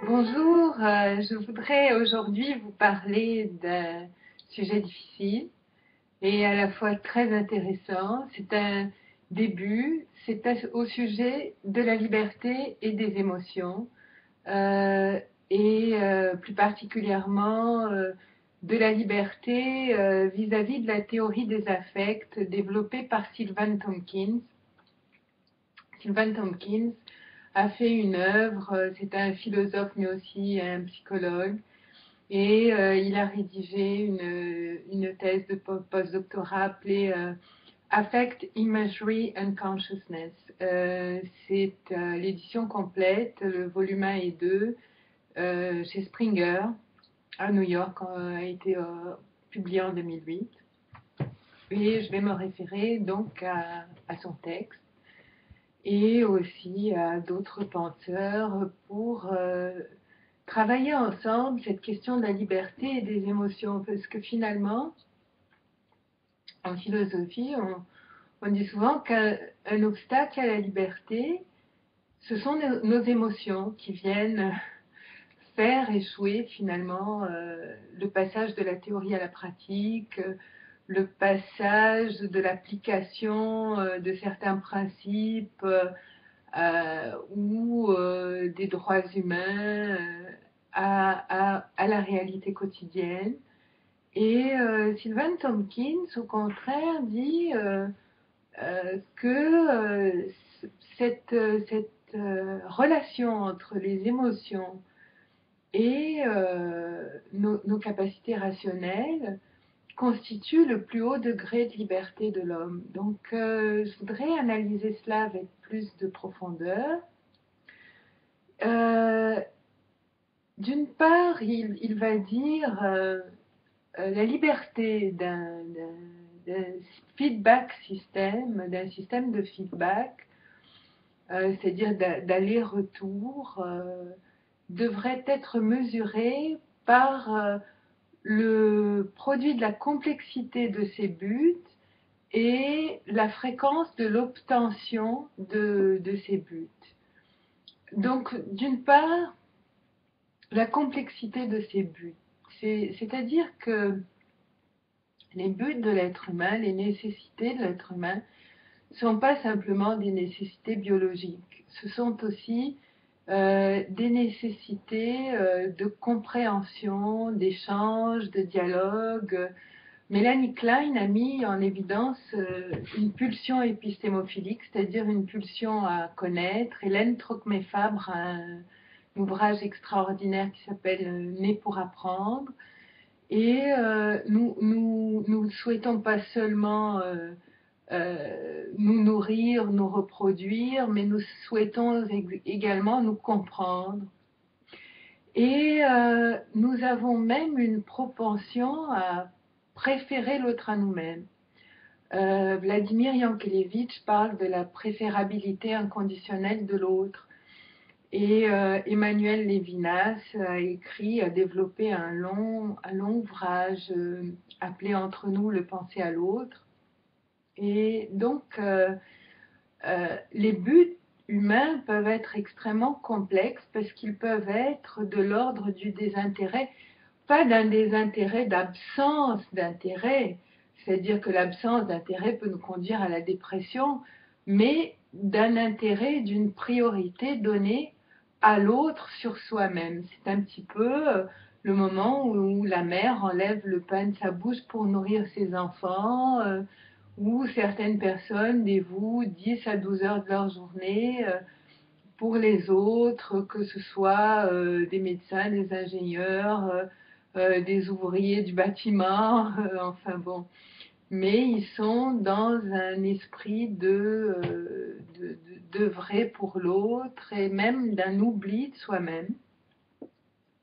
Bonjour, je voudrais aujourd'hui vous parler d'un sujet difficile et à la fois très intéressant. C'est un début, au sujet de la liberté et des émotions, euh, plus particulièrement de la liberté vis-à-vis de la théorie des affects développée par Sylvan Tompkins. Sylvan Tompkins a fait une œuvre, c'est un philosophe mais aussi un psychologue, et il a rédigé une thèse de postdoctorat appelée Affect, Imagery and Consciousness. C'est l'édition complète, le volume 1 et 2, chez Springer, à New York, a été publié en 2008. Et je vais me référer donc à son texte et aussi à d'autres penseurs pour travailler ensemble cette question de la liberté et des émotions. Parce que finalement, en philosophie, on dit souvent qu'un obstacle à la liberté, ce sont nos émotions qui viennent faire échouer finalement le passage de la théorie à la pratique, le passage de l'application de certains principes ou des droits humains à la réalité quotidienne. Et Sylvan Tompkins, au contraire, dit que cette relation entre les émotions et nos capacités rationnelles constitue le plus haut degré de liberté de l'homme. Donc, je voudrais analyser cela avec plus de profondeur. Euh, D'une part, il va dire la liberté d'un feedback système, d'un système de feedback, c'est-à-dire d'aller-retour, devrait être mesurée par le produit de la complexité de ses buts et la fréquence de l'obtention de ces buts. Donc, d'une part, la complexité de ces buts. C'est-à-dire que les buts de l'être humain, les nécessités de l'être humain, ne sont pas simplement des nécessités biologiques. Ce sont aussi des nécessités de compréhension, d'échange, de dialogue. Mélanie Klein a mis en évidence une pulsion épistémophilique, c'est-à-dire une pulsion à connaître. Hélène Trocmé-Fabre a un ouvrage extraordinaire qui s'appelle Né pour apprendre. Et nous souhaitons pas seulement nous nourrir, nous reproduire, mais nous souhaitons également nous comprendre. Et nous avons même une propension à préférer l'autre à nous-mêmes. Vladimir Yankelevitch parle de la préférabilité inconditionnelle de l'autre. Et Emmanuel Lévinas a développé un long ouvrage appelé Entre nous, le penser à l'autre. Et donc, les buts humains peuvent être extrêmement complexes parce qu'ils peuvent être de l'ordre du désintérêt, pas d'un désintérêt d'absence d'intérêt, c'est-à-dire que l'absence d'intérêt peut nous conduire à la dépression, mais d'un intérêt, d'une priorité donnée à l'autre sur soi-même. C'est un petit peu le moment où la mère enlève le pain de sa bouche pour nourrir ses enfants, où certaines personnes dévouent 10 à 12 heures de leur journée pour les autres, que ce soit des médecins, des ingénieurs, des ouvriers du bâtiment, enfin bon. Mais ils sont dans un esprit d'œuvrer pour l'autre et même d'un oubli de soi-même.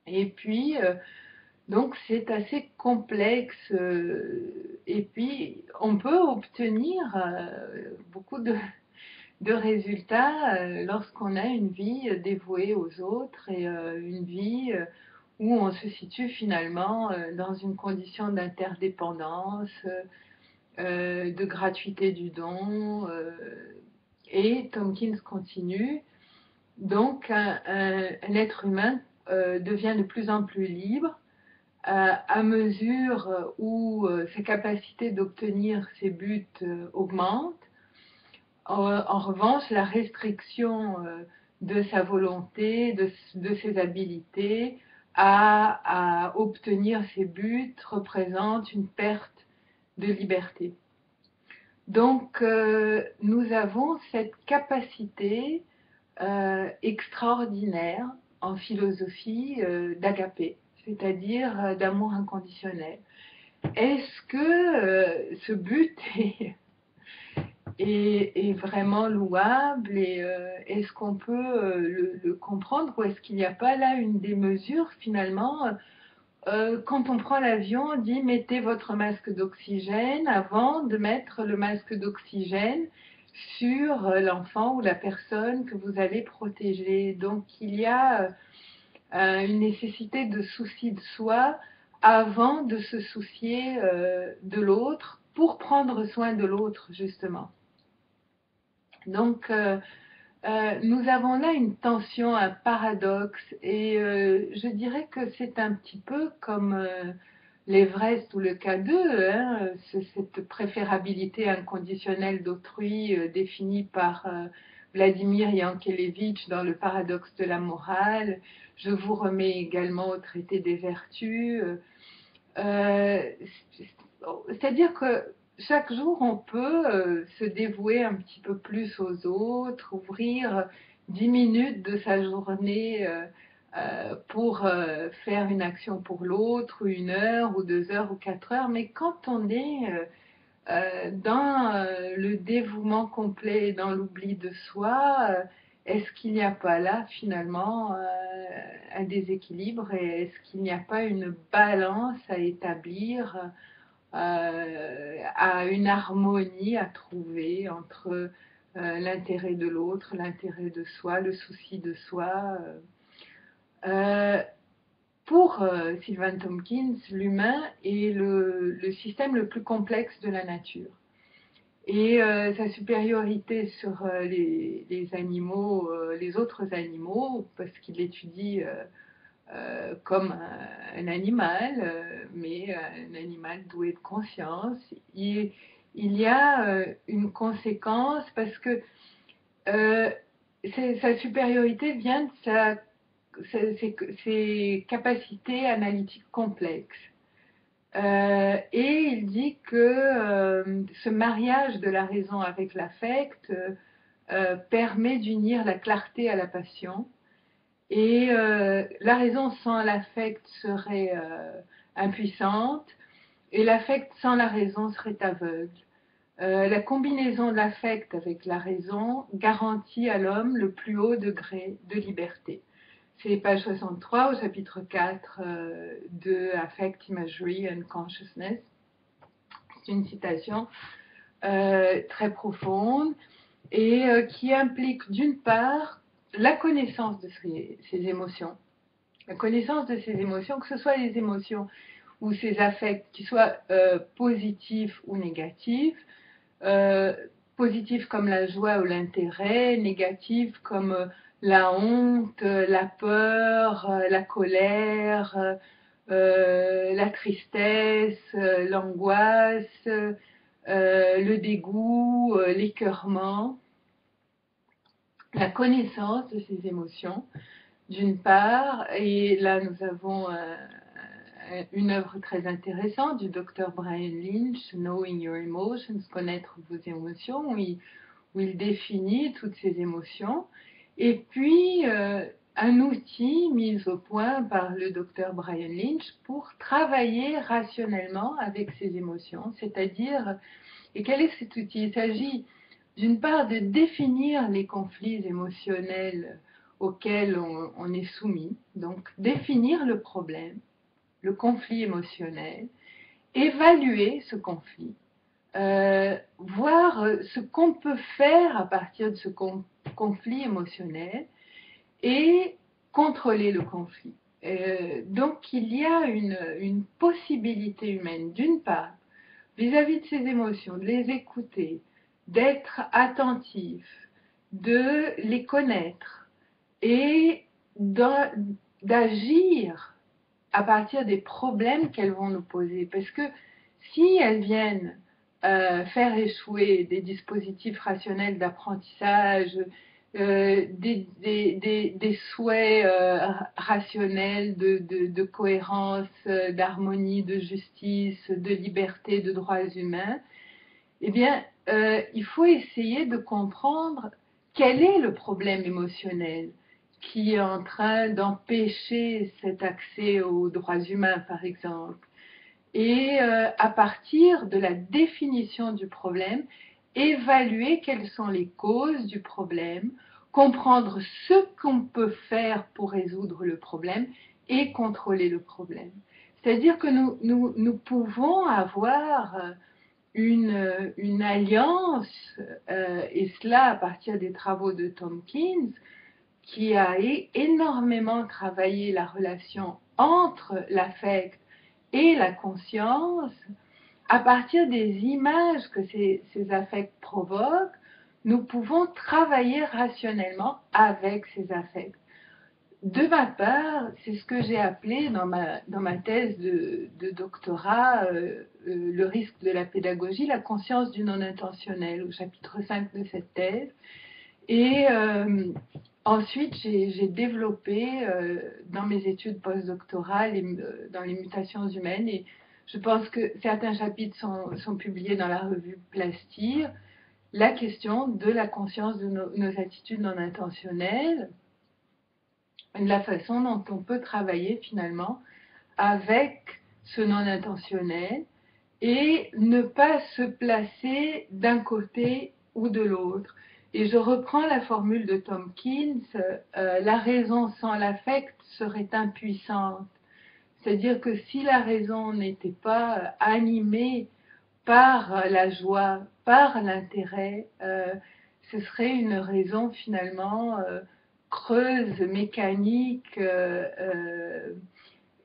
Et puis, donc c'est assez complexe. Et puis, on peut obtenir beaucoup de résultats lorsqu'on a une vie dévouée aux autres et une vie où on se situe finalement dans une condition d'interdépendance, de gratuité du don. Et Tompkins continue, donc un être humain devient de plus en plus libre à mesure où sa capacité d'obtenir ses buts augmente. En revanche, la restriction de sa volonté, de ses habilités à obtenir ses buts représente une perte de liberté. Donc, nous avons cette capacité extraordinaire en philosophie d'agapé, c'est-à-dire d'amour inconditionnel. Est-ce que ce but est vraiment louable et est-ce qu'on peut le comprendre ou est-ce qu'il n'y a pas là une démesure finalement quand on prend l'avion, on dit mettez votre masque d'oxygène avant de mettre le masque d'oxygène sur l'enfant ou la personne que vous allez protéger. Donc il y a une nécessité de souci de soi avant de se soucier de l'autre pour prendre soin de l'autre justement. Donc nous avons là une tension, un paradoxe, et je dirais que c'est un petit peu comme l'Everest ou le K2, hein, cette préférabilité inconditionnelle d'autrui définie par Vladimir Yankelevitch dans le paradoxe de la morale. Je vous remets également au traité des vertus. C'est-à-dire que chaque jour, on peut se dévouer un petit peu plus aux autres, ouvrir 10 minutes de sa journée pour faire une action pour l'autre, ou 1 heure, ou 2 heures, ou 4 heures. Mais quand on est dans le dévouement complet, dans l'oubli de soi, est-ce qu'il n'y a pas là finalement un déséquilibre et est-ce qu'il n'y a pas une balance à établir à une harmonie à trouver entre l'intérêt de l'autre, l'intérêt de soi, le souci de soi. Pour Sylvain Tomkins, l'humain est le système le plus complexe de la nature. Et sa supériorité sur les animaux, les autres animaux, parce qu'il l'étudie comme un animal, mais un animal doué de conscience. Il y a une conséquence parce que sa supériorité vient de ses capacités analytiques complexes. Et il dit que ce mariage de la raison avec l'affect permet d'unir la clarté à la passion. Et la raison sans l'affect serait impuissante, et l'affect sans la raison serait aveugle. La combinaison de l'affect avec la raison garantit à l'homme le plus haut degré de liberté. C'est page 63 au chapitre 4 de Affect, Imagery and Consciousness. C'est une citation très profonde et qui implique d'une part la connaissance de ces émotions. La connaissance de ces émotions, que ce soit les émotions ou ces affects qui soient positifs ou négatifs, positifs comme la joie ou l'intérêt, négatifs comme la honte, la peur, la colère, la tristesse, l'angoisse, le dégoût, l'écœurement. La connaissance de ces émotions, d'une part, et là nous avons une œuvre très intéressante du docteur Brian Lynch, Knowing Your Emotions, connaître vos émotions, où il définit toutes ces émotions, et puis un outil mis au point par le docteur Brian Lynch pour travailler rationnellement avec ces émotions, c'est-à-dire, et quel est cet outil? Il s'agit d'une part de définir les conflits émotionnels auxquels on est soumis, donc définir le problème, le conflit émotionnel, évaluer ce conflit, voir ce qu'on peut faire à partir de ce conflit émotionnel et contrôler le conflit. Donc il y a une possibilité humaine, d'une part, vis-à-vis de ces émotions, de les écouter, d'être attentif, de les connaître et d'agir à partir des problèmes qu'elles vont nous poser. Parce que si elles viennent faire échouer des dispositifs rationnels d'apprentissage, des souhaits rationnels de cohérence, d'harmonie, de justice, de liberté, de droits humains, eh bien, il faut essayer de comprendre quel est le problème émotionnel qui est en train d'empêcher cet accès aux droits humains, par exemple. Et à partir de la définition du problème, évaluer quelles sont les causes du problème, comprendre ce qu'on peut faire pour résoudre le problème et contrôler le problème. C'est-à-dire que nous pouvons avoir une alliance, et cela à partir des travaux de Tompkins, qui a énormément travaillé la relation entre l'affect et la conscience. À partir des images que ces affects provoquent, nous pouvons travailler rationnellement avec ces affects. De ma part, c'est ce que j'ai appelé dans ma thèse de doctorat le risque de la pédagogie, la conscience du non intentionnel, au chapitre 5 de cette thèse. Et ensuite, j'ai développé dans mes études postdoctorales dans les mutations humaines, et je pense que certains chapitres sont publiés dans la revue Plastir, la question de la conscience de nos attitudes non intentionnelles, la façon dont on peut travailler finalement avec ce non intentionnel et ne pas se placer d'un côté ou de l'autre. Et je reprends la formule de Tompkins, la raison sans l'affect serait impuissante. C'est-à-dire que si la raison n'était pas animée par la joie, par l'intérêt, ce serait une raison finalement creuse, mécanique,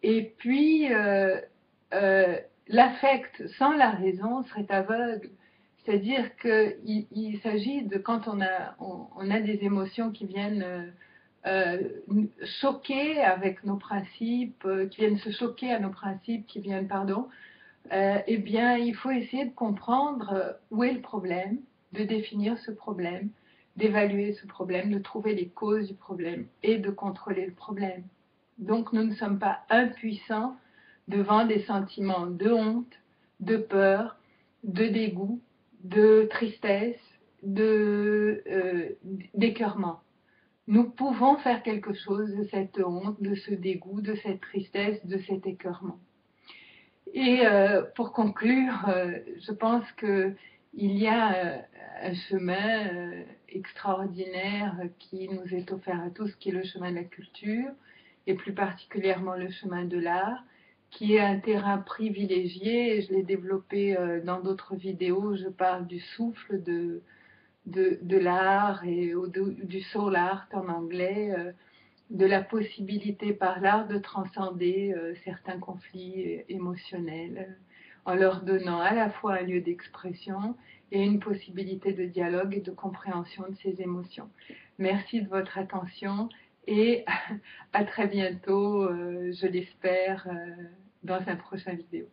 et puis l'affect sans la raison serait aveugle. C'est-à-dire qu'il s'agit de quand on a des émotions qui viennent choquer avec nos principes, qui viennent se choquer à nos principes, qui viennent, pardon, eh bien, il faut essayer de comprendre où est le problème, de définir ce problème, d'évaluer ce problème, de trouver les causes du problème et de contrôler le problème. Donc, nous ne sommes pas impuissants devant des sentiments de honte, de peur, de dégoût, de tristesse, d'écœurement. Nous pouvons faire quelque chose de cette honte, de ce dégoût, de cette tristesse, de cet écœurement. Et pour conclure, je pense qu'il y a un chemin extraordinaire qui nous est offert à tous, qui est le chemin de la culture, et plus particulièrement le chemin de l'art, qui est un terrain privilégié. Et je l'ai développé dans d'autres vidéos. Je parle du souffle de l'art et du soul art en anglais, de la possibilité par l'art de transcender certains conflits émotionnels, en leur donnant à la fois un lieu d'expression et une possibilité de dialogue et de compréhension de ces émotions. Merci de votre attention et à très bientôt, je l'espère, dans un prochain vidéo.